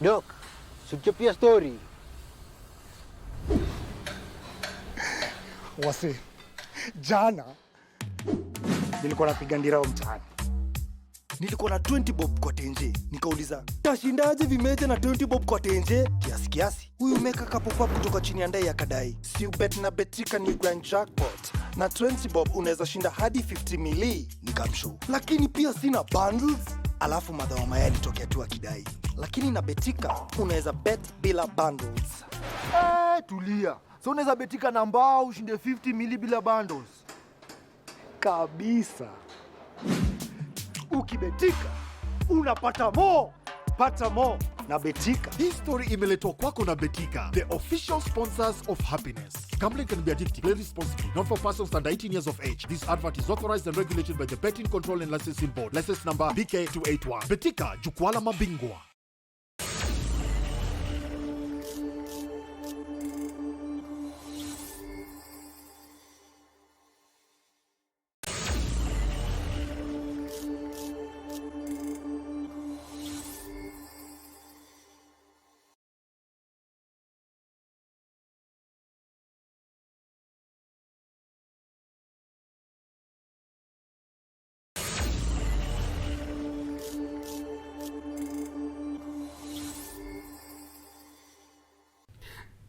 Doc, sichapia story. Wase, jana nilikuwa napiga ndirao mtaani. Nilikuwa na 20 bob kwa tenje. Nikauliza, tashindaje vimeja na 20 bob kwa tenje? Kiasi. Huyu meka kapop up kutoka chini ya ndai akadai, si ubet na Betika ni grand jackpot. Na 20 bob unaweza shinda hadi 50 mili. Nikamshow. Lakini pia sina bundles. Alafu madhawa maya alitokea tu akidai, lakini na Betika unaweza bet bila bundles. Tulia. So unaweza betika na mbao ushinde 50 mili bila bundles. Kabisa. Ukibetika unapata more. Pata more na Betika. Hii story imeletwa kwako na Betika, the official sponsors of happiness. Gambling can be addictive. Play responsibly. Not for persons under 18 years of age. This advert is authorized and regulated by the Betting Control and Licensing Board. License number BK281. Betika, jukwaa la mabingwa.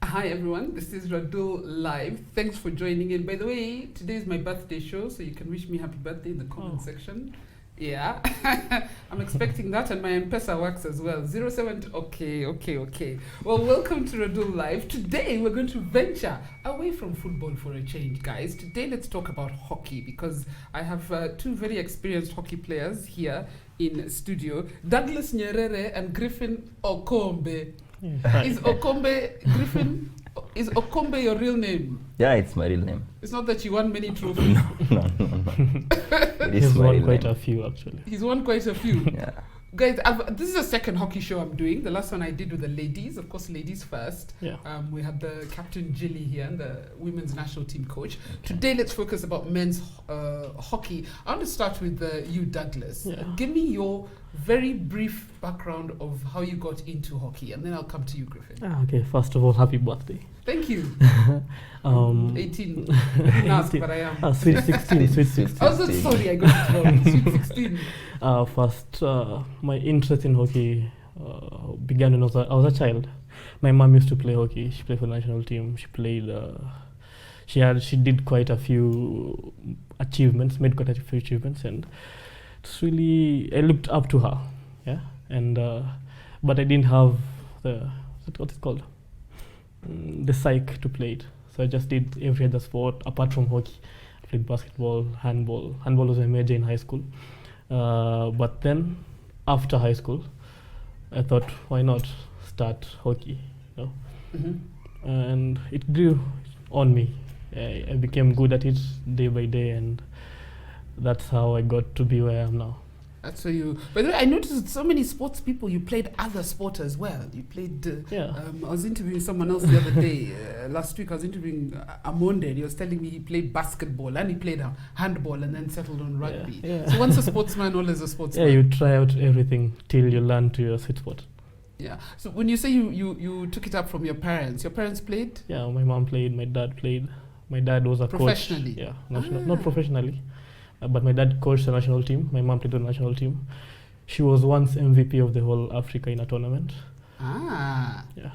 Hi everyone, this is Radull live. Thanks for joining in. By the way, today is my birthday show, so you can wish me happy birthday in the comment section. Yeah, I'm expecting that, and my M-Pesa works as well. 07. Okay. Well, welcome to Radull Live. Today we're going to venture away from football for a change, guys. Today let's talk about hockey, because I have two very experienced hockey players here in studio, Douglas Nyerere and Griffin Okombe. Is Okombe Griffin? Is Okombe your real name? Yeah, it's my real name. It's not that you won many trophies. No. He's won quite a few, actually. He's won quite a few. Yeah. Guys, this is the second hockey show I'm doing. The last one I did with the ladies. Of course, ladies first. Yeah. We had the Captain Jilly here and the women's national team coach. Today, let's focus about men's hockey. I want to start with you, Douglas. Yeah. Give me your very brief background of how you got into hockey, and then I'll come to you, Griffin. Okay, first of all, happy birthday. Thank you. 18. Ask, but I am. Sweet 16, sweet 16. Oh, so sorry, I got it wrong. Sweet 16. First, my interest in hockey began when I was a child. My mom used to play hockey. She played for the national team. She played. She did quite a few achievements, made quite a few achievements, and it's really, I looked up to her. Yeah, and but I didn't have what it's called, the psyche to play it. So I just did every other sport apart from hockey. I played basketball, handball. Handball was my major in high school. But then, after high school, I thought, why not start hockey? You know? Mm-hmm. And it grew on me. I became good at it day by day, and that's how I got to be where I am now. That's where you. By the way, I noticed so many sports people. You played other sport as well. You played. Yeah. I was interviewing someone else the other day. Last week, I was interviewing Amonde. He was telling me he played basketball and he played handball and then settled on rugby. Yeah. So once a sportsman, always a sportsman. Yeah, you try out everything till you learn to your sweet spot. Yeah. So when you say you took it up from your parents played? Yeah, my mom played. My dad played. My dad was a Professionally? coach. Yeah, not professionally. But my dad coached the national team. My mom played on the national team. She was once MVP of the whole Africa in a tournament. Ah. Yeah.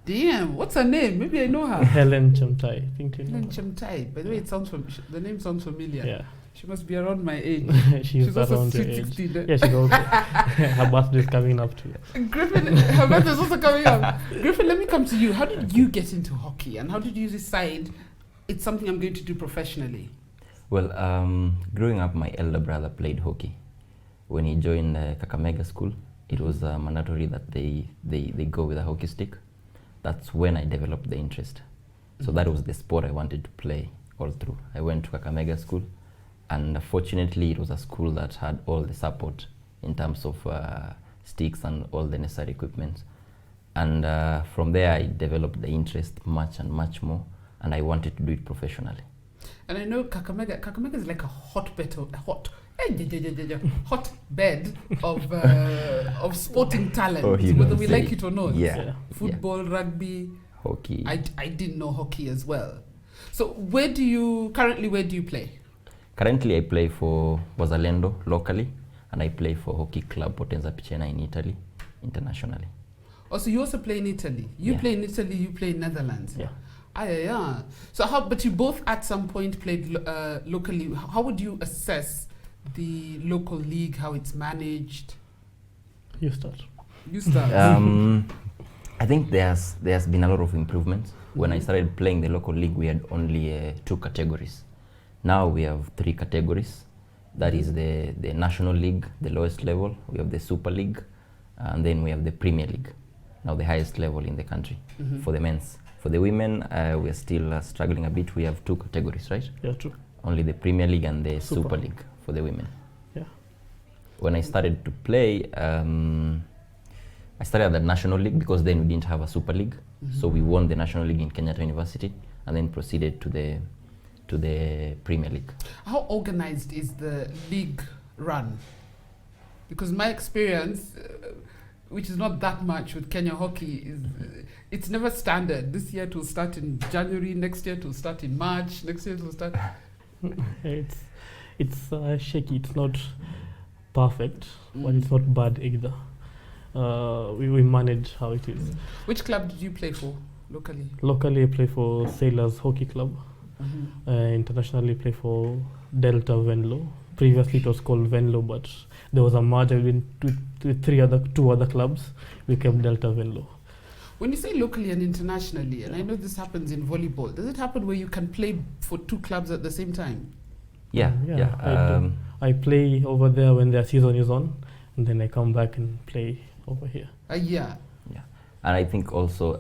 Damn. What's her name? Maybe I know her. Helen Chemtai. I think you know. Helen Chemtai. By the way, the name sounds familiar. Yeah. She must be around my age. she's also around your sweet age. 16. Yeah, she's also. Her birthday is coming up too. Griffin, her birthday is also coming up. Griffin, let me come to you. How did you get into hockey, and how did you decide it's something I'm going to do professionally? Well, growing up, my elder brother played hockey. When he joined Kakamega school, it was mandatory that they go with a hockey stick. That's when I developed the interest. So that was the sport I wanted to play all through. I went to Kakamega school, and fortunately, it was a school that had all the support in terms of sticks and all the necessary equipment. And from there, I developed the interest much and much more, and I wanted to do it professionally. And I know Kakamega is like a hotbed of sporting talent, whether we like it or not. Yeah. Football, rugby, Hockey. I didn't know hockey as well. So where do you play? Currently, I play for Bozzalendo locally, and I play for hockey club Potenza Picena in Italy, internationally. Oh, so you also play in Italy? You play in Italy, you play in Netherlands? Yeah. Yeah. So but you both at some point played locally. How would you assess the local league, how it's managed? You start. You start. I think there's been a lot of improvements. When I started playing the local league, we had only 2 categories. Now we have 3 categories. That is the National League, the lowest level. We have the Super League, and then we have the Premier League, now the highest level in the country for the men's. For the women, we are still struggling a bit. We have 2 categories, right? Yeah, true. Only the Premier League and the Super League for the women. Yeah. When I started to play, I started at the National League because then we didn't have a Super League. So we won the National League in Kenyatta University and then proceeded to the Premier League. How organized is the league run? Because my experience, which is not that much with Kenya hockey, is it's never standard. This year it will start in January, next year it will start in March, next year it will start... It's shaky. It's not perfect, but it's not bad either. We manage how it is. Which club did you play for locally? Locally, I play for Sailors Hockey Club. Internationally, I play for Delta Venlo. Previously, it was called Venlo, but there was a merger between two other clubs. We became Delta Venlo. When you say locally and internationally, and I know this happens in volleyball, does it happen where you can play for 2 clubs at the same time? Yeah. I play over there when their season is on, and then I come back and play over here. Yeah. And I think also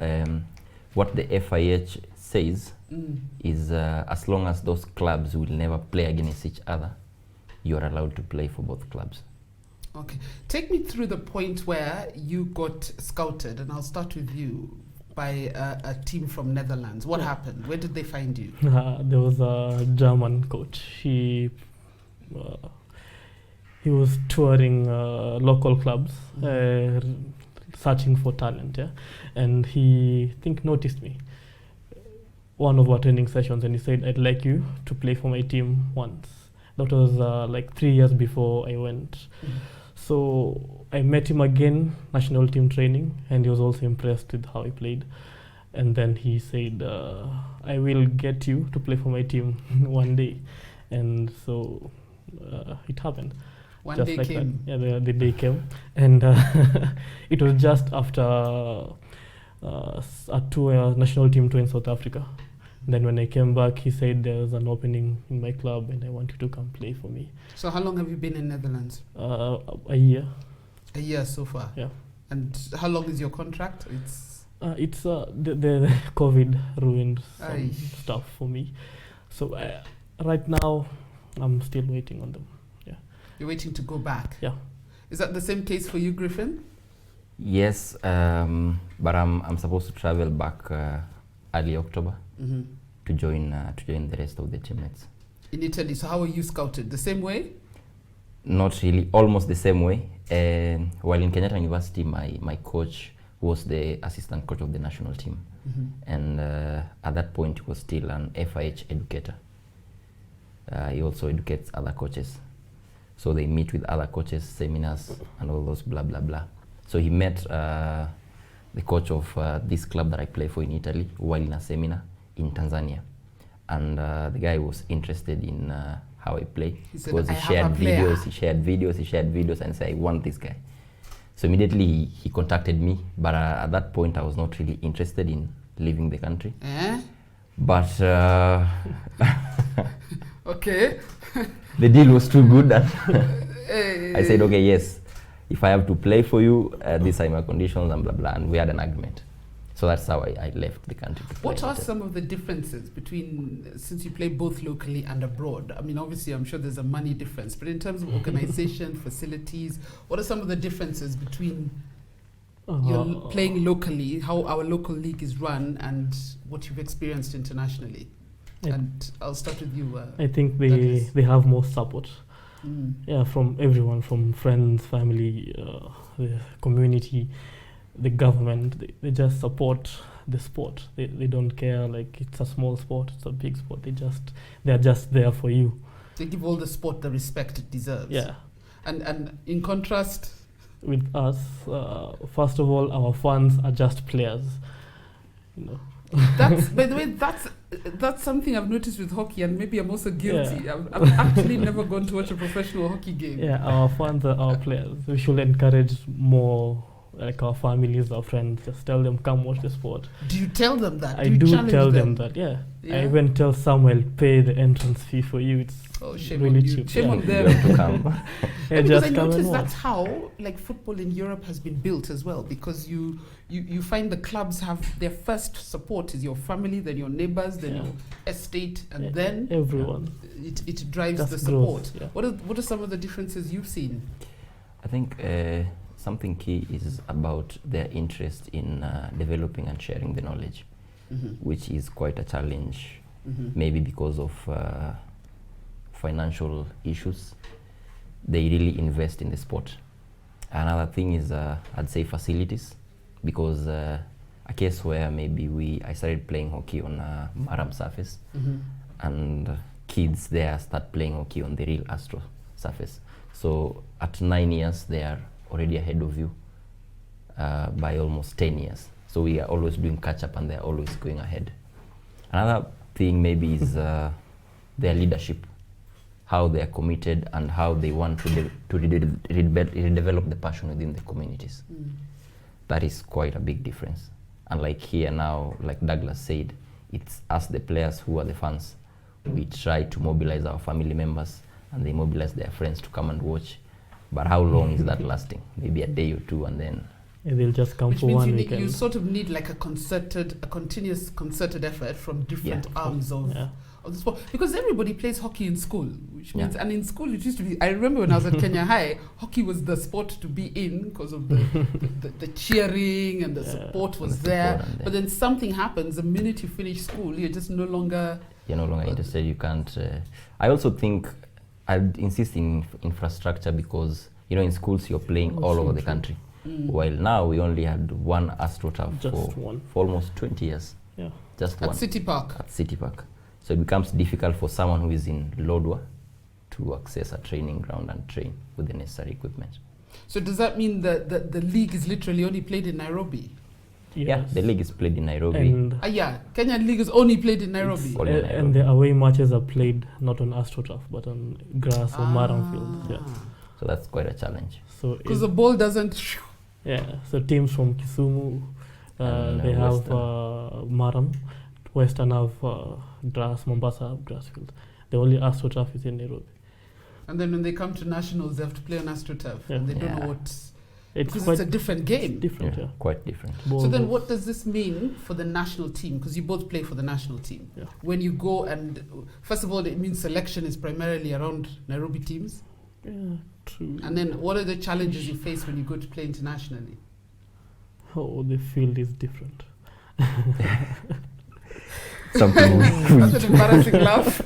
what the FIH says is as long as those clubs will never play against each other, you are allowed to play for both clubs. Okay. Take me through the point where you got scouted, and I'll start with you, by a team from Netherlands. What happened? Where did they find you? There was a German coach. He was touring local clubs, searching for talent, and he noticed me one of our training sessions, and he said, "I'd like you to play for my team once." That was like 3 years before I went. So I met him again, national team training, and he was also impressed with how I played. And then he said, "I will get you to play for my team one day." And so it happened. One just day like came. that. Yeah, the day came, and it was just after a tour, national team tour in South Africa. Then when I came back, he said there's an opening in my club, and I want you to come play for me. So how long have you been in Netherlands? A year. A year so far. Yeah. And how long is your contract? It's the COVID ruined some Aye. stuff for me. So right now, I'm still waiting on them. You're waiting to go back. Yeah. Is that the same case for you, Griffin? Yes, but I'm supposed to travel back early October to join the rest of the teammates. In Italy. So how were you scouted? The same way? Not really, almost the same way. While in Kenyatta University, my coach was the assistant coach of the national team. And at that point, he was still an FIH educator. He also educates other coaches. So they meet with other coaches, seminars, and all those blah, blah, blah. So he met the coach of this club that I play for in Italy while in a seminar in Tanzania. And the guy was interested in how I play. Because he shared videos, and said, "I want this guy." So immediately he contacted me, but at that point I was not really interested in leaving the country. But okay. The deal was too good that I said, "Okay, yes, if I have to play for you, these are my conditions," and blah, blah, and we had an agreement. So that's how I left the country. What are some of the differences between, since you play both locally and abroad? I mean, obviously, I'm sure there's a money difference, but in terms of organization, facilities, what are some of the differences between you're playing locally, how our local league is run, and what you've experienced internationally? I- And I'll start with you. I think Douglas. they have more support. Mm. Yeah, from everyone, from friends, family, the community, the government. They just support the sport. They don't care like it's a small sport, it's a big sport. They're just there for you. They give all the sport the respect it deserves. Yeah. And in contrast, With us, first of all, our fans are just players. You know. that's by the way, that's something I've noticed with hockey, and maybe I'm also guilty. I've actually never gone to watch a professional hockey game. Yeah, our fans are our players. We should encourage more, like our families, our friends. Just tell them, come watch the sport. Do you tell them that? I you do challenge tell them that. Yeah. Yeah? I even tell Samuel, pay the entrance fee for you. It's Oh, shame really on you. cheap. Shame Yeah. on You them. have to come. Yeah, Because just I come and noticed watch. that's how like football in Europe has been built as well, because you find the clubs have their first support is your family, then your neighbors, then Yeah. your estate, and Yeah, then everyone. it drives Just the support. growth, yeah. What are some of the differences you've seen? I think something key is about their interest in developing and sharing the knowledge, which is quite a challenge, maybe because of financial issues. They really invest in the sport. Another thing is, I'd say facilities, because a case where maybe I started playing hockey on a Maram surface, and kids there start playing hockey on the real Astro surface. So at 9 years, they are already ahead of you by almost 10 years. So we are always doing catch up, and they're always going ahead. Another thing maybe is their leadership, how they are committed and how they want to redevelop the passion within the communities. That is quite a big difference. And like here now, like Douglas said, it's us, the players, who are the fans. We try to mobilize our family members, and they mobilize their friends to come and watch. But how long is that lasting? Maybe a day or two, and then Yeah, they'll just come Which for means one you weekend. sort of need like a continuous concerted effort from different arms of the sport, because everybody plays hockey in school, which means, and in school it used to be, I remember when I was at Kenya High, hockey was the sport to be in because of the cheering and the support was there. But then something happens the minute you finish school, you're just no longer interested. You can't. I also think I'd insist in infrastructure, because in schools you're playing all over the country, while now we only had one AstroTurf for almost 20 years. Yeah. Just one. At City Park. At City Park. So it becomes difficult for someone who is in Lodwar to access a training ground and train with the necessary equipment. So does that mean that the league is literally only played in Nairobi? Yes. Yeah, the league is played in Nairobi. And Kenyan league is only played in Nairobi. Only in Nairobi. and the away matches are played not on AstroTurf but on grass or Maram field. Yeah. So that's quite a challenge. So Because the ball doesn't. so teams from Kisumu, And, they have Western. Maram, Western have grass, Mombasa have grass field. The only AstroTurf is in Nairobi. And then when they come to nationals, they have to play on AstroTurf, and they don't know what. Because it's a different game. Different, Yeah, quite different. So then what does this mean for the national team? Because you both play for the national team. Yeah. When you go and, first of all, it means selection is primarily around Nairobi teams. Yeah, true. And then what are the challenges you face when you go to play internationally? Oh, the field is different. Something That's an embarrassing laugh.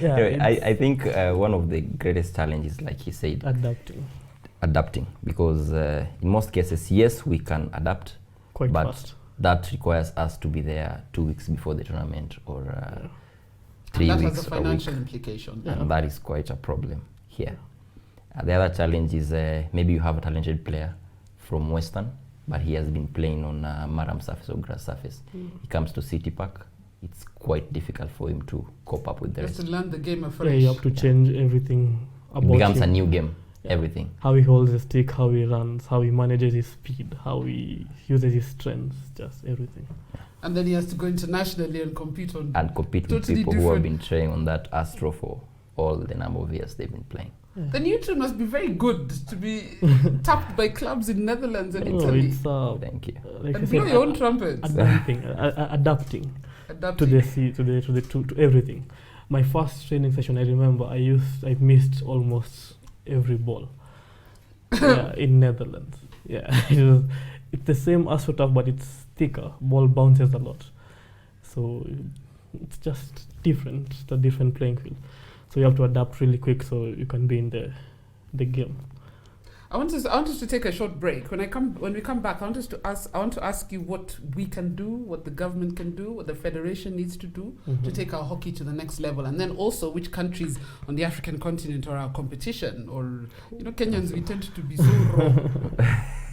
Yeah, anyway, I think one of the greatest challenges, like he said, adapting, because in most cases, yes, we can adapt, quite but fast. that requires us to be there 2 weeks before the tournament, or 3 that weeks has a or a week, financial implication. and that is quite a problem here. The other challenge is maybe you have a talented player from Western, but he has been playing on Maram surface or grass surface. He comes to City Park, it's quite difficult for him to cope up with the Just rest. to learn the game afresh. Yeah, you have to change everything about It becomes him. a new game, everything. How he holds the stick, how he runs, how he manages his speed, how he uses his strengths, just everything. And then he has to go internationally and compete on. And compete with Totally people who have different. been training on that Astro for all the number of years they've been playing. Then you two must be very good to be tapped by clubs in Netherlands and No, Italy. it's Thank you. like I And said, blow your own trumpets. adapting, adapting to Adapting. to everything. My first training session, I remember I missed almost every ball in Netherlands. Yeah, it's the same AstroTurf, but it's thicker. Ball bounces a lot, so it's just different. It's a different playing field. So you have to adapt really quick so you can be in the game. I want us to take a short break. When we come back, I want to ask you what we can do, what the government can do, what the federation needs to do to take our hockey to the next level, and then also which countries on the African continent are our competition. Or Kenyans, we tend to be so raw.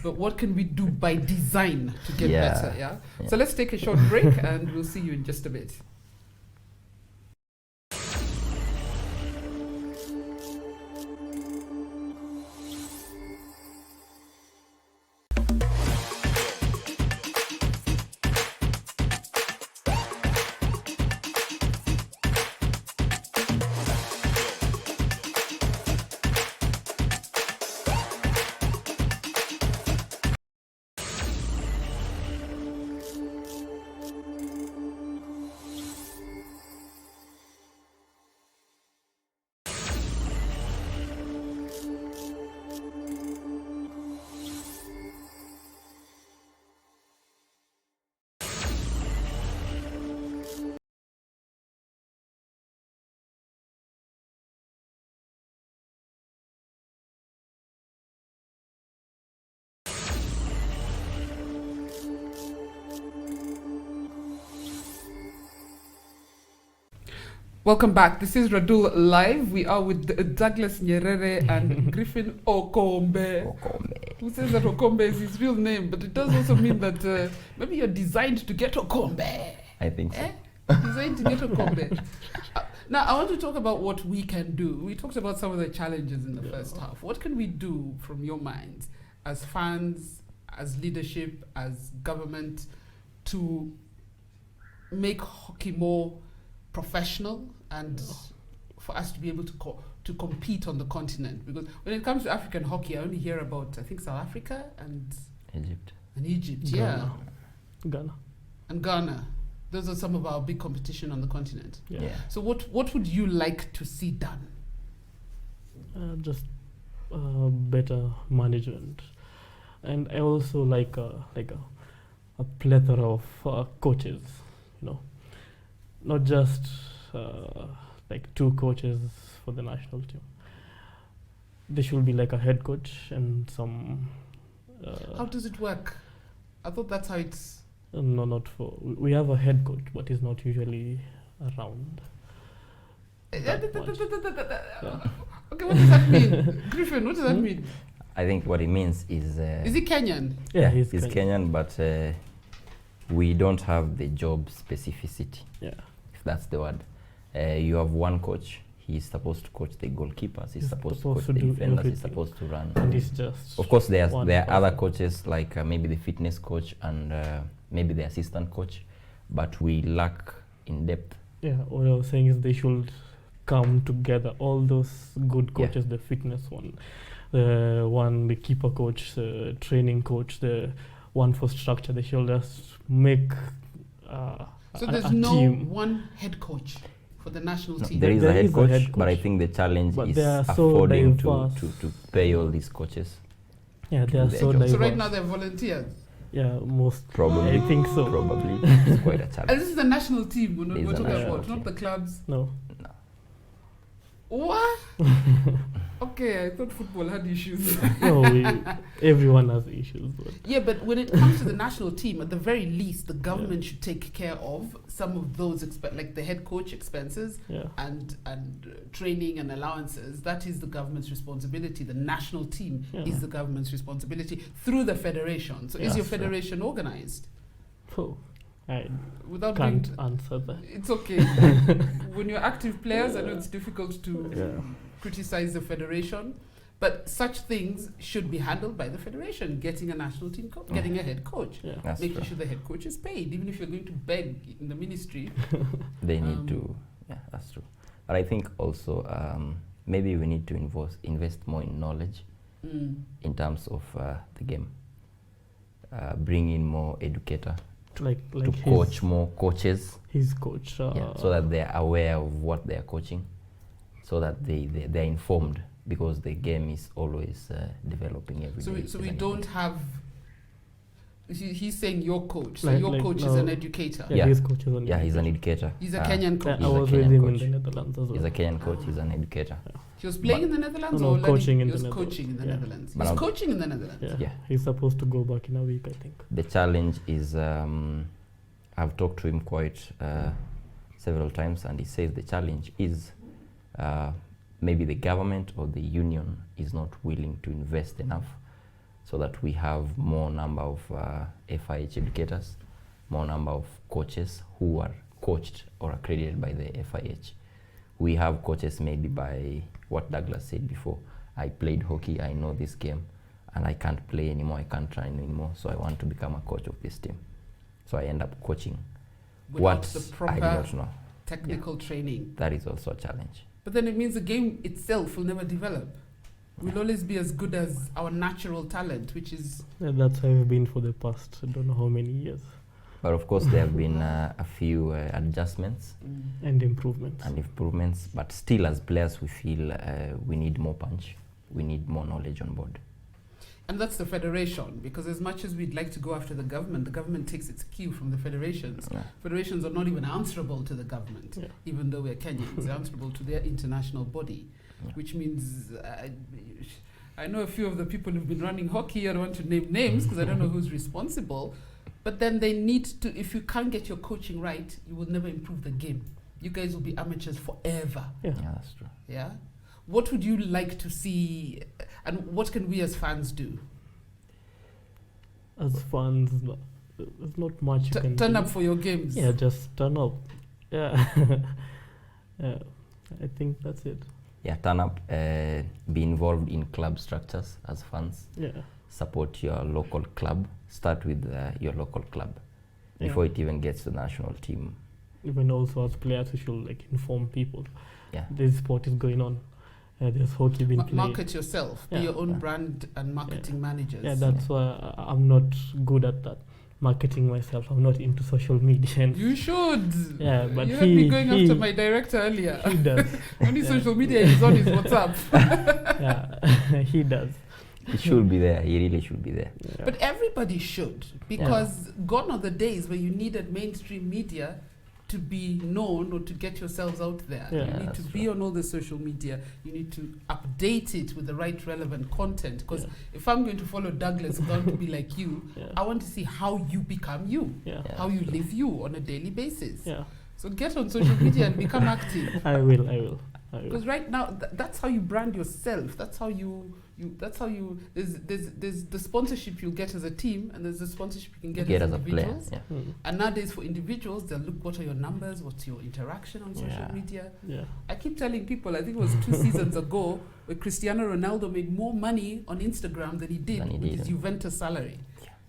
But what can we do by design to get better? Yeah. So let's take a short break, and we'll see you in just a bit. Welcome back. This is Radull Live. We are with Douglas Nyerere and Griffin Okombe. Who says that Okombe is his real name, but it does also mean that maybe you're designed to get Okombe. I think so. Designed to get Okombe. Now, I want to talk about what we can do. We talked about some of the challenges in the first half. What can we do from your minds as fans, as leadership, as government to make hockey more professional and for us to be able to compete on the continent? Because when it comes to African hockey, I only hear about, I think, South Africa and Egypt. Ghana. And Ghana. Those are some of our big competition on the continent. Yeah. So what would you like to see done? Just better management, and I also like a plethora of coaches. Not just like 2 coaches for the national team. There should be like a head coach and some. How does it work? I thought that's how it's. No, not for. We have a head coach, but he's not usually around. Okay, what does that mean? Griffin, what does that mean? I think what it means is... is he Kenyan? Yeah, he's Kenyan, but we don't have the job specificity. Yeah. If that's the word. You have one coach. He's supposed to coach the goalkeepers. He's supposed to coach the defenders. Everything. He's supposed to run. And it's just. Of course, there are other coaches like maybe the fitness coach and maybe the assistant coach, but we lack in depth. Yeah, what I was saying is they should come together. All those good coaches, the fitness one, the keeper coach, the training coach, the one for structure. They should just make. So there's no team. one head coach for the national team. There is a head coach, but I think the challenge is affording to pay all these coaches. Yeah, they are so diverse. So right now they're volunteers. Yeah, most probably. I think so. Probably, it's quite a challenge. And this is the national team. We're talking about, team. not the clubs. No. What? Okay, I thought football had issues. No, everyone has issues. But yeah, but when it comes to the national team, at the very least, the government should take care of some of those, like the head coach expenses and training and allowances. That is the government's responsibility. The national team is the government's responsibility through the federation. So is your federation organized? Oh, I Without can't answer that. It's okay. When you're active players, I know it's difficult to criticize the federation, but such things should be handled by the federation. Getting a national team coach, getting a head coach, making sure the head coach is paid. Even if you're going to beg in the ministry, they need to. Yeah, that's true. But I think also maybe we need to invest more in knowledge in terms of the game. Bring in more educator. Like to coach more coaches. His coach. So that they're aware of what they're coaching, so that they're informed, because the game is always developing every day. So we don't have. He's saying your coach. So Like- your like, coach is no. an educator. Yeah, Yeah. his coach is an Yeah, he's an educator. educator. He's a Kenyan coach. He's I a was with Kenyan him in coach. the Netherlands as well. He's a Kenyan coach. He's an educator. He was playing in the Netherlands No, or coaching in he the was Netherlands. coaching in the Yeah. Netherlands. But He's I'm- coaching in the Netherlands. Yeah. Yeah. He's supposed to go back in a week, I think. The challenge is I've talked to him quite several times, and he says the challenge is maybe the government or the union is not willing to invest enough so that we have more number of FIH educators, more number of coaches who are coached or accredited by the FIH. We have coaches maybe by what Douglas said before. I played hockey, I know this game, and I can't play anymore, I can't train anymore, so I want to become a coach of this team. So I end up coaching. Without What the I proper do not know. technical training. That is also a challenge. But then it means the game itself will never develop. We'll always be as good as our natural talent, which is Yeah, that's how it's been for the past, I don't know how many years. But of course, there have been a few adjustments And improvements. and improvements. But still, as players, we feel we need more punch. We need more knowledge on board. and that's the federation, because as much as we'd like to go after the government takes its cue from the federations. Yeah. Federations are not even answerable to the government, Yeah. even though we're Kenyans. They're answerable to their international body, Yeah. which means I know a few of the people who've been running hockey. I don't want to name names because I don't know who's responsible. But then they need to, if you can't get your coaching right, you will never improve the game. You guys will be amateurs forever. Yeah. Yeah, that's true. Yeah. What would you like to see, and what can we as fans do? As fans, there's not much you can Turn do. up for your games. Yeah, just turn up. Yeah. Yeah, I think that's it. Yeah, turn up, be involved in club structures as fans, Yeah. support your local club, start with your local club Yeah. before it even gets to the national team. Even also as players, we should like inform people. Yeah. This sport is going on. There's hockey being played. Market yourself. Be Yeah. your own Yeah. brand and marketing managers. Yeah, that's why I'm not good at that. Marketing myself. I'm not into social media. And You should. Yeah, but you heard me he- going he- after my director earlier. he does. Only Yeah. social media is on his WhatsApp. Yeah, he does. He should be there. He really should be there. Yeah. But everybody should, because gone are the days where you needed mainstream media to be known or to get yourselves out there. Yeah. You Yeah, need to that's be on all the social media. You need to update it with the right relevant content. Because if I'm going to follow Douglas, I'm going to be like you. Yeah. I want to see how you become you, Yeah. Yeah. how you live you on a daily basis. Yeah. So get on social media and become active. I will. Because right now, that's how you brand yourself. That's how there's the sponsorship you'll get as a team, and there's the sponsorship you can get As as a player. individuals. Yeah. Mm. And nowadays, for individuals, they'll look, what are your numbers? What's your interaction on social Yeah. media? Yeah. I keep telling people, I think it was 2 seasons ago, where Cristiano Ronaldo made more money on Instagram than he did Than he with did. his Juventus salary.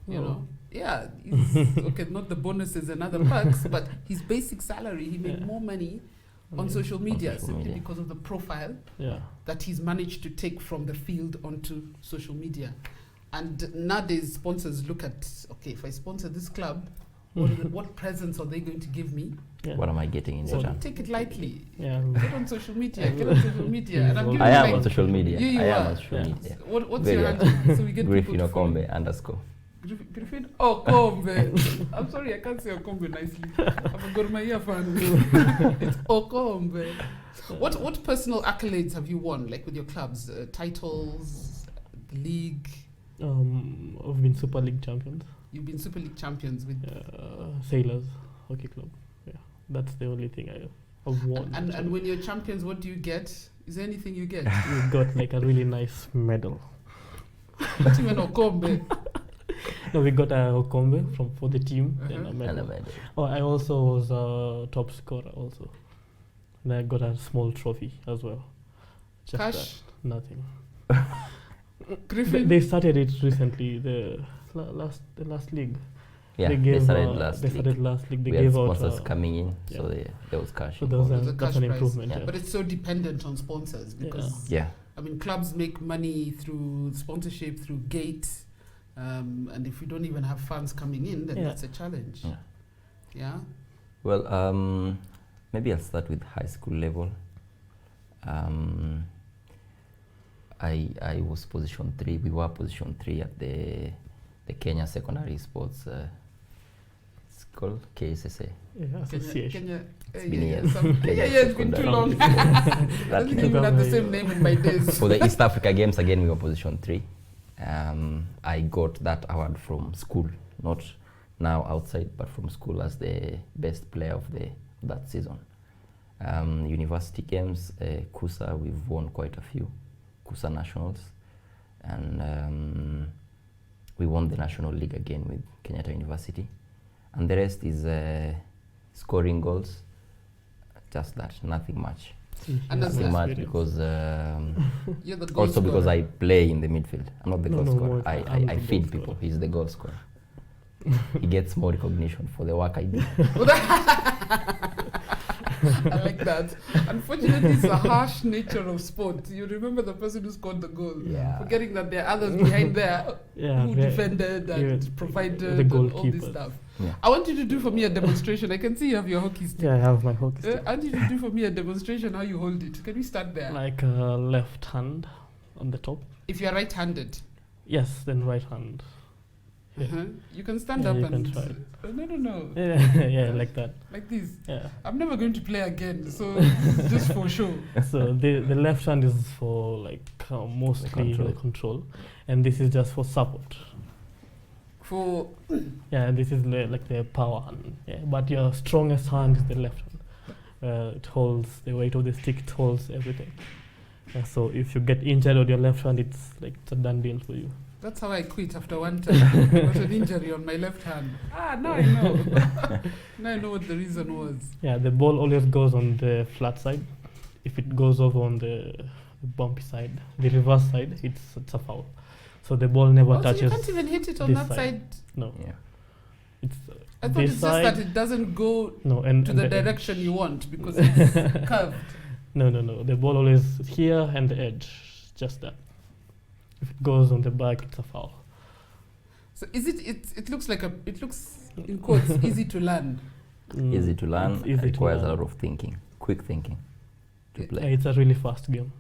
You Oh. know? Yeah. He's, okay, not the bonuses and other perks, but his basic salary, he made Yeah. more money on Yeah. social media social simply media. because of the profile Yeah. that he's managed to take from the field onto social media. And nowadays, sponsors look at, okay, if I sponsor this club, what presents are they going to give me? Yeah. What am I getting in So return? take it lightly. Yeah. Get on social media. Get on social media. And I'm giving I you am like, on social media. You I am are. on social Yeah. media. what's Very your well. handle? So we get Griffin people to follow. Okombe _. Griffin Okombe. I'm sorry, I can't say Okombe nicely. I'm a Gor Mahia fan. It's Okombe. What personal accolades have you won, like with your clubs? Titles, the league? I've been Super League champions. You've been Super League champions with. Sailors Hockey Club. Yeah, that's the only thing I've won. And actually. when you're champions, what do you get? Is there anything you get? We got like a really nice medal. Not even Okombe. No, we got a Okombe for the team. Then a Uh-huh. medal. And a medal. Oh, I also was a top scorer also. And I got a small trophy as well. Just Cash? that, nothing. Griffin. They started it recently. The last league. Yeah, they they gave, started uh, last They week. started last league. They We had gave out. sponsors coming in, so yeah. there was cash. So there was involved. There's a that's cash an prize. improvement. Yeah. Yeah. But it's so dependent on sponsors because Yeah, I mean clubs make money through sponsorship, through gate, and if we don't even have fans coming in, then Yeah. that's a challenge. Yeah. Yeah. well, maybe I'll start with high school level. I was position 3. We were position 3 at the the Kenya Secondary Sports. It's called KSSA. Yeah, association. Kenya, It's been years. it's been too long. I don't think even had the same name in my days. For the East Africa Games, again, we were position 3. I got that award from school, not now outside, but from school as the best player of that season. University games, KUSA, we've won quite a few KUSA nationals, and we won the National League again with Kenyatta University, and the rest is scoring goals, just that, nothing much. And as Nothing a- much because You're the goal also because scorer. I play in the midfield. I'm not the goal scorer. more, I'm I the feed goal people. scorer. He's the goal scorer. He gets more recognition for the work I do. I like that. Unfortunately, it's a harsh nature of sport. You remember the person who scored the goal, Yeah. forgetting that there are others behind there Yeah, who the- defended and yeah, provided the and all this goalkeeper. stuff. Yeah. I want you to do for me a demonstration. I can see you have your hockey stick. Yeah, I have my hockey stick. I want you to do for me a demonstration how you hold it. Can we start there? Like left hand on the top. If you're right-handed, Yes, then right hand. Yeah. you can stand Yeah, up you and can try. no, Yeah, yeah, like that. like this. Yeah. I'm never going to play again, so just for show. So the left hand is for like mostly control. the control, and this is just for support. For Yeah, and this is like the power hand. Yeah, but your strongest hand is the left hand. It holds the weight of the stick. It holds everything. So if you get injured on your left hand, it's like it's a done deal for you. that's how I quit after one time. I got an injury on my left hand. Now I know. Now I know what the reason was. Yeah, the ball always goes on the flat side. If it goes over on the bumpy side, the reverse side, it's a foul. So the ball never Also, touches. you can't even hit it on this that side. No, Yeah. it's I thought this it's side. just that it doesn't go No, and to and the direction you want because it's curved. No. The ball always here and the edge, just that. If it goes on the back, it's a foul. So is it? It looks like it looks in quotes easy to learn. Easy to learn. It's easy to Requires a learn. lot of thinking, quick thinking, to Yeah, Yeah, play. it's a really fast game.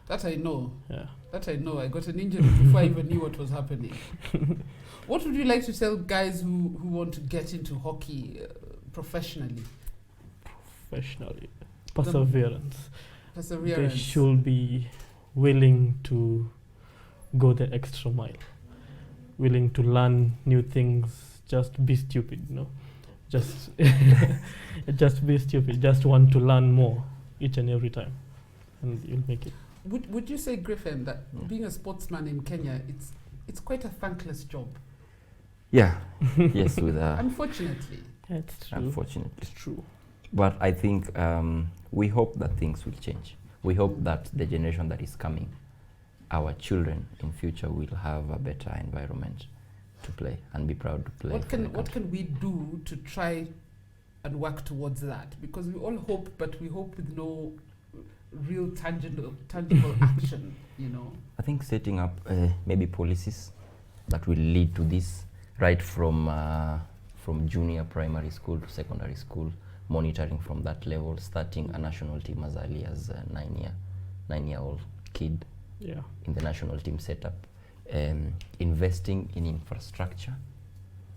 That I know. Yeah. That I know. I got an injury before I even knew what was happening. What would you like to tell guys who want to get into hockey professionally? Professionally, perseverance. They Perseverance. should be willing to go the extra mile, willing to learn new things. Just be stupid, just just be stupid. Just want to learn more each and every time, and you'll make it. Would you say, Griffin, that being a sportsman in Kenya, it's quite a thankless job? Yeah. Yes, with Unfortunately. Yeah, it's true. unfortunately. It's true. But I think we hope that things will change. We hope that the generation that is coming, our children in future, will have a better environment to play and be proud to play. What for the can country. we do to try and work towards that? Because we all hope, but we hope with no real tangible action. I think setting up maybe policies that will lead to this, right from junior primary school to secondary school, monitoring from that level, starting a national team as early as a 9-year-old kid Yeah. in the national team setup, investing in infrastructure.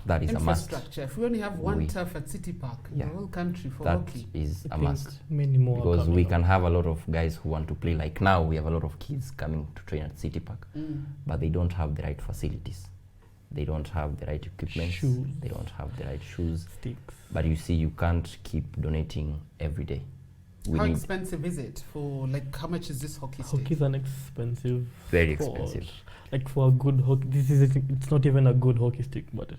That is a must. Infrastructure. If we only have one We- turf at City Park in Yeah. the whole country for That hockey. is I a think must. many more are Because coming we up. can have a lot of guys who want to play. Like now, we have a lot of kids coming to train at City Park, but they don't have the right facilities. They don't have the right equipment. Shoes. They don't have the right shoes. Sticks. But you see, you can't keep donating every day. We How need expensive is it for, like, how much is this hockey Hockey stick? is an expensive. very sport. expensive. Like for a good hockey, it's not even a good hockey stick, but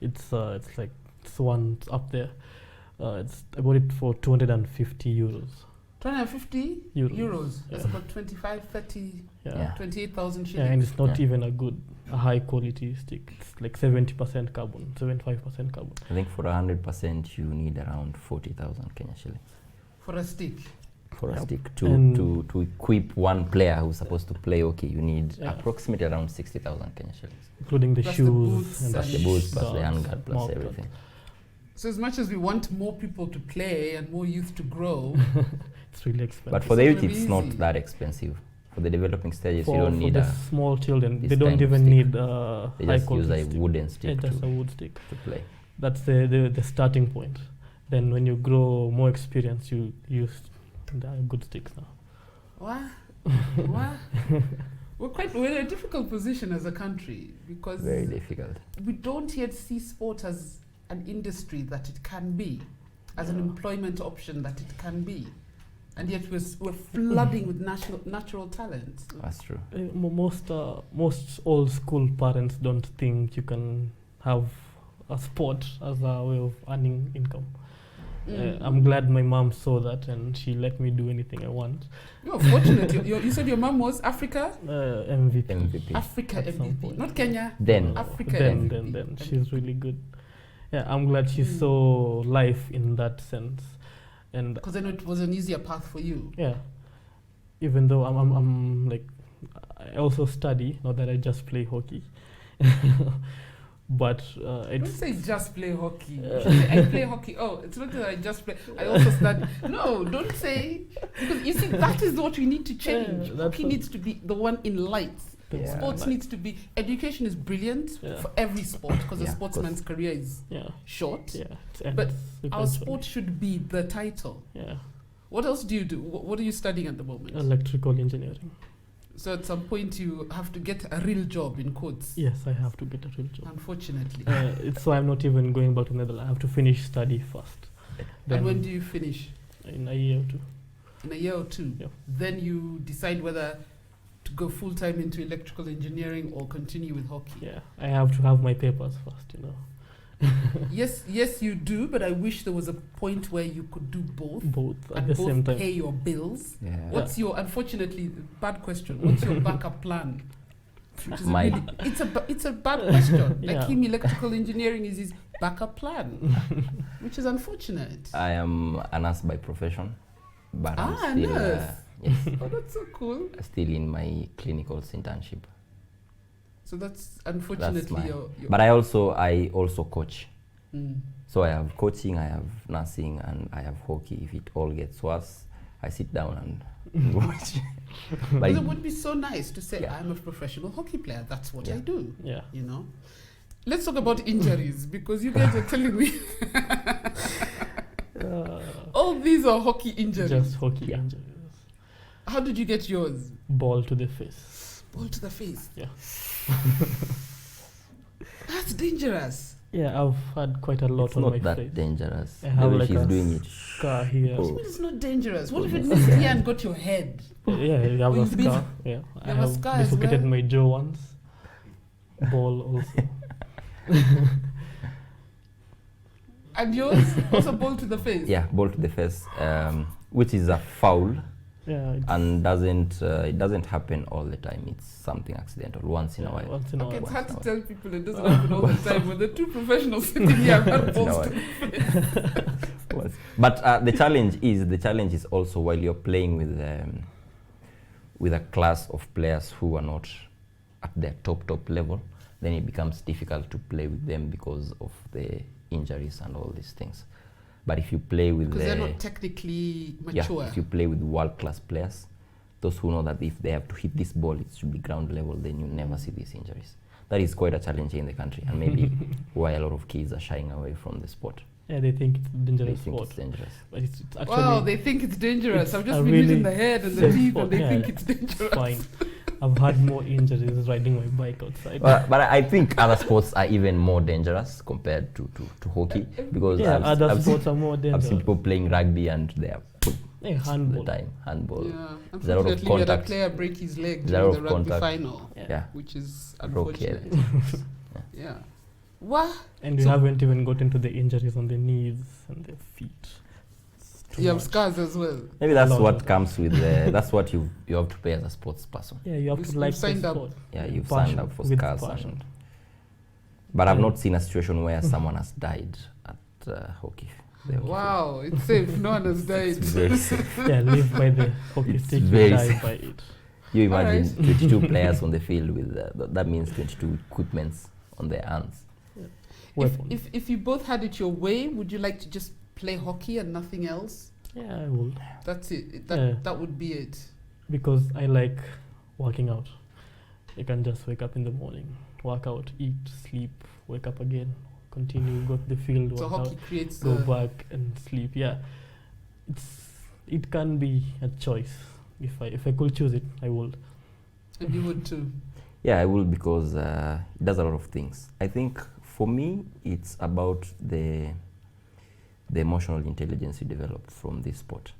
it's like it's one up there. I bought it for 250 euros. 250 Euros. euros. That's Yeah. about 25, 30, Yeah. 28,000 Yeah, shillings. and it's not Yeah. even a high quality stick. It's like 70% carbon, 75% carbon. I think for 100%, you need around 40,000 Kenya shillings For a stick. for a Yep. stick. And- To equip one player who's supposed to play hockey, you need Yeah. approximately around 60,000 Kenya shillings. Including the Plus the shoes boots and Plus and the boots, plus the guards, handguard, plus mouth guard. everything. So as much as we want more people to play and more youth to grow, It's really expensive. But for the It's youth, gonna it's be not easy. that expensive. For the developing stages, For, you don't for need the a small children, this they don't kind of even stick. need They high just use quality a stick. wooden stick Just to, a wood stick. to play. That's the starting point. Then when you grow more experience, you use the good sticks now. Wow. Wow. We're in a difficult position as a country because Very difficult. we don't yet see sport as an industry that it can be, as an employment option that it can be. And yet we're flooding with natural talent. That's true. Most old school parents don't think you can have a sport as a way of earning income. I'm glad my mom saw that and she let me do anything I want. You're fortunate. You said your mom was Africa? MVP. MVP. Africa At some MVP. point. Not Kenya. Then, Africa Then MVP. she's really good. Yeah, I'm glad she saw life in that sense. And Because then it was an easier path for you. yeah, even though I'm like, I also study, not that I just play hockey. But Don't it's say just play hockey. You should say, I play hockey. Oh, it's not that I just play. I also study. No, don't say. Because you see, that is what we need to change. Yeah, that's Hockey what- needs to be the one in lights. Yeah. Sports needs to be. Education is brilliant Yeah. for every sport because a Yeah, sportsman's career is yeah, short. yeah. But it's our eventually- sport should be the title. yeah, What else do you do? What are you studying at the moment? electrical engineering. So at some point you have to get a real job in quotes. Yes, I have to get a real job. Unfortunately. It's why I'm not even going back to Netherlands. I have to finish study first. And when do you finish? In a year or two. In a year or two. Yeah. Then you decide whether to go full time into electrical engineering or continue with hockey. Yeah, I have to have my papers first, you know. Yes, you do. But I wish there was a point where you could do both Both at and the both same time. pay your bills. Yeah. What's your? Unfortunately, bad question. What's your backup plan? Which is My- it's a bad question. Like Yeah. him, electrical engineering is his backup plan, which is unfortunate. I am a nurse by profession, but I'm Ah, still, nurse. yes, Oh, that's so cool. still in my clinicals internship. So that's unfortunately That's my. your But I also coach. Mm. So I have coaching, I have nursing, and I have hockey. If it all gets worse, I sit down and watch. But Because it would be so nice to say, Yeah. I'm a professional hockey player. That's what I Yeah. do. Yeah. You know. Let's talk about injuries because you guys are telling me all these are hockey injuries. Just hockey Yeah. injuries. How did you get yours? Ball to the face. Ball to the face. Yeah. That's dangerous. Yeah, I've had quite a lot it's on not my that face. dangerous. I The have way like she's a doing it. scar here. But it's not dangerous. What if it missed here and got your head? Yeah, you have Oh, a you've been- scar. Yeah, I have a have scar as dislocated well? my jaw once. Ball also. And yours also ball to the face. Yeah, ball to the face, which is a foul. Yeah, it's And it doesn't happen all the time. It's something accidental once in a while. once in a Okay, while. it's hard to Once tell people it doesn't happen all the time. When the two professionals sitting here have had Once in a balls to while. the face. Once. But the challenge is also while you're playing with a class of players who are not at their top level, then it becomes difficult to play with them because of the injuries and all these things. But if you play with Because they're not technically mature. if you play with world-class players, those who know that if they have to hit this ball, it should be ground level, then you never see these injuries. That is quite a challenge in the country, and maybe why a lot of kids are shying away from the sport. Yeah, they think it's a They dangerous think sport. it's dangerous. But it's actually Wow, they think it's dangerous. it's I've just a been really using the head and the safe teeth, sport. and they Yeah, think it's dangerous. fine. I've had more injuries riding my bike outside. But I think other sports are even more dangerous compared to hockey, because yeah, other I've sports seen, are more I've dangerous. seen people playing rugby and they are Yeah, the handball. time handball. Yeah, There's a lot of unfortunately, we had a contact. player break his leg There's a during lot the of rugby contact. final, Yeah, which is broke head. unfortunate. Yeah. What? And we So- haven't even got into the injuries on the knees and the feet. It's too You have much. scars as well. Maybe that's Lot what of- comes with that's what you have to pay as a sports person. Yeah, you have You've to like the signed up. sport. Yeah, you've Passion, signed up for with scars. passion. But I've Yeah. not seen a situation where someone has died at hockey. the hockey Wow, it's safe. No one has field. died. It's very safe. Yeah, live by the hockey It's stick, you very die safe. by it. You imagine Alright. 22 players on the field with that means 22 equipments on their hands. Weapons. If you both had it your way, would you like to just play hockey and nothing else? Yeah, I will. That's it. Yeah. That would be it. Because I like working out. You can just wake up in the morning, work out, eat, sleep, wake up again, continue, go to the field, So work out, hockey creates go back and sleep. Yeah, it can be a choice. If I could choose it, I would. And you would too. Yeah, I will, because it does a lot of things. I think for me, it's about the emotional intelligence you develop from this sport.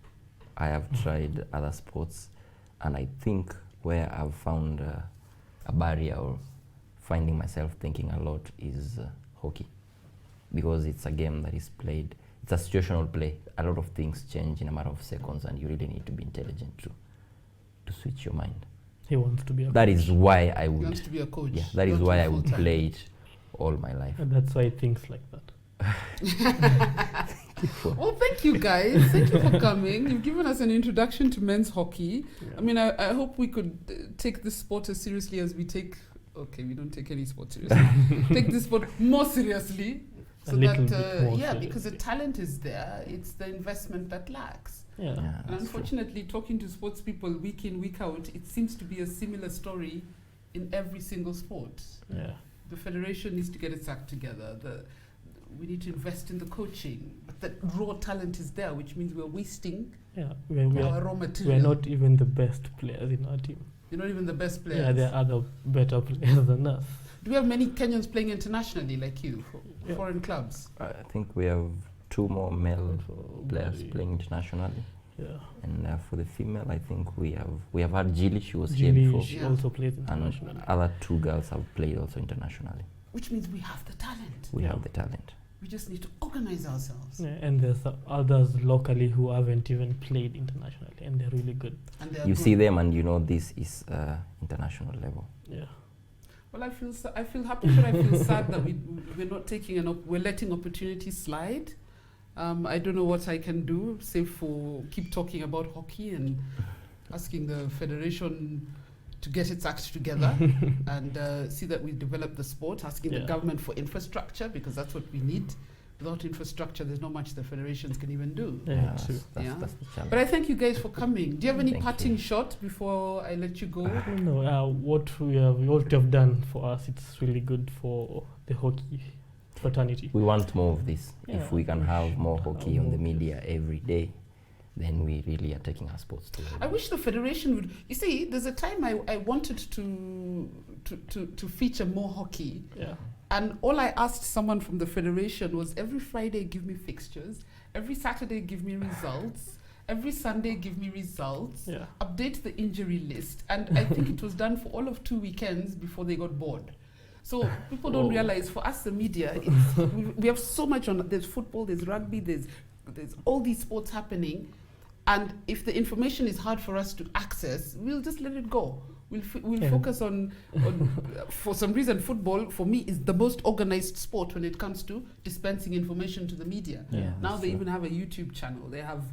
I have tried other sports, and I think where I've found a barrier or finding myself thinking a lot is hockey, because it's a game that is played. It's a situational play. A lot of things change in a matter of seconds, and you really need to be intelligent to switch your mind. He wants to be a That coach. is why I He would. wants to be a coach. Yeah, that is not why a I would full-time. play it all my life. And that's why he thinks like that. Well, thank you guys. Thank you for coming. You've given us an introduction to men's hockey. I mean, I hope we could take this sport as seriously as we take. Okay, we don't take any sport seriously. Take this sport more seriously, A so little that bit more because the seriously. talent is there. It's the investment that lacks. Yeah. Yeah, And that's true. unfortunately, talking to sports people week in, week out, it seems to be a similar story in every single sport. Yeah. The federation needs to get its act together. We need to invest in the coaching, but the raw talent is there, which means we're wasting Yeah. our raw We're material. not even the best players in our team. You're not even the best players. Yeah, there are other better players than us. Do we have many Kenyans playing internationally like you, Yeah. foreign clubs? I think we have 2 more male So, players Bali, playing internationally, Yeah. and for the female, I think we have had Gilly. She was here Gilly, before, she Yeah. also plays and internationally. other 2 girls have played also internationally. Which means we have the talent. We Yeah. have the talent. We just need to organize ourselves. Yeah, and there's others locally who haven't even played internationally, and they're really good. And they are You good. see them, and you know this is international level. Yeah. Well, I feel happy, but I feel sad that we're not taking we're letting opportunities slide. I don't know what I can do, save for keep talking about hockey and asking the federation to get its act together and see that we develop the sport, asking the Yeah. government for infrastructure, because that's what we need. Without infrastructure, there's not much the federations can even do. Yeah, true. Yeah. That's the challenge. But I thank you guys for coming. Do you have any Thank parting you. shot before I let you go? No, what you have done for us, it's really good for the hockey fraternity. We want more of this. Yeah, If we can have more have hockey on the more, yes. media every day, then we really are taking our sports to. I wish the federation would. You see, there's a time I wanted to feature more hockey, Yeah. and all I asked someone from the federation was every Friday give me fixtures, every Saturday give me results, every Sunday give me results, Yeah. update the injury list, and I think it was done for all of 2 weekends before they got bored. So people don't Oh. realize, for us, the media, we have so much on. There's football, there's rugby, there's all these sports happening, and if the information is hard for us to access, we'll just let it go. We'll Yeah. focus on for some reason, football for me is the most organized sport when it comes to dispensing information to the media. Yeah, Now that's they true. even have a YouTube channel. They have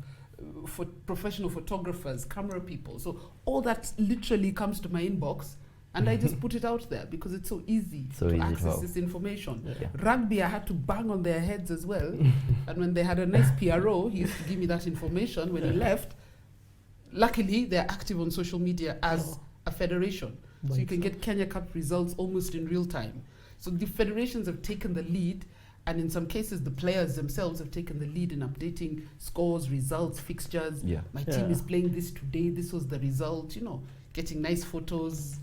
professional photographers, camera people. So all that literally comes to my inbox, and I just put it out there because it's so easy So to easy to access have. this information. Yeah. Rugby, I had to bang on their heads as well. And when they had a nice PRO, he used to give me that information. When he left, luckily they're active on social media as a federation. So you can get Kenya Cup results almost in real time. So the federations have taken the lead, and in some cases the players themselves have taken the lead in updating scores, results, fixtures. Yeah. My team Yeah. is playing this today, this was the result, getting nice photos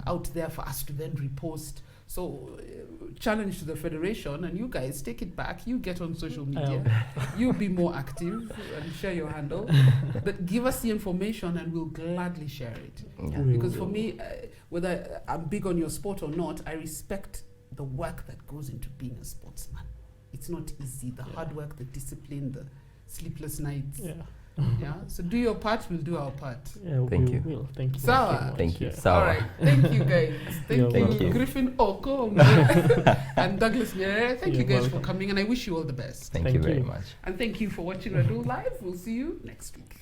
out there for us to then repost. So challenge to the federation, and you guys take it back. You get on social media. You be more active and share your handle. But give us the information and we'll gladly share it. Yeah. Because for me, whether I'm big on your sport or not, I respect the work that goes into being a sportsman. It's not easy. The hard work, the discipline, the sleepless nights. Yeah. Yeah. So do your part, we'll do our part. Yeah, Thank we you. will. Thank you. Sawa. so much. Thank you. Yeah. Sawa. All right. Thank you, guys. You're Thank you. Griffin Okombe and Douglas Nyerere. Thank you You're guys for welcome. coming, and I wish you all the best. Thank you Thank very you. much. And thank you for watching Radull Live. We'll see you next week.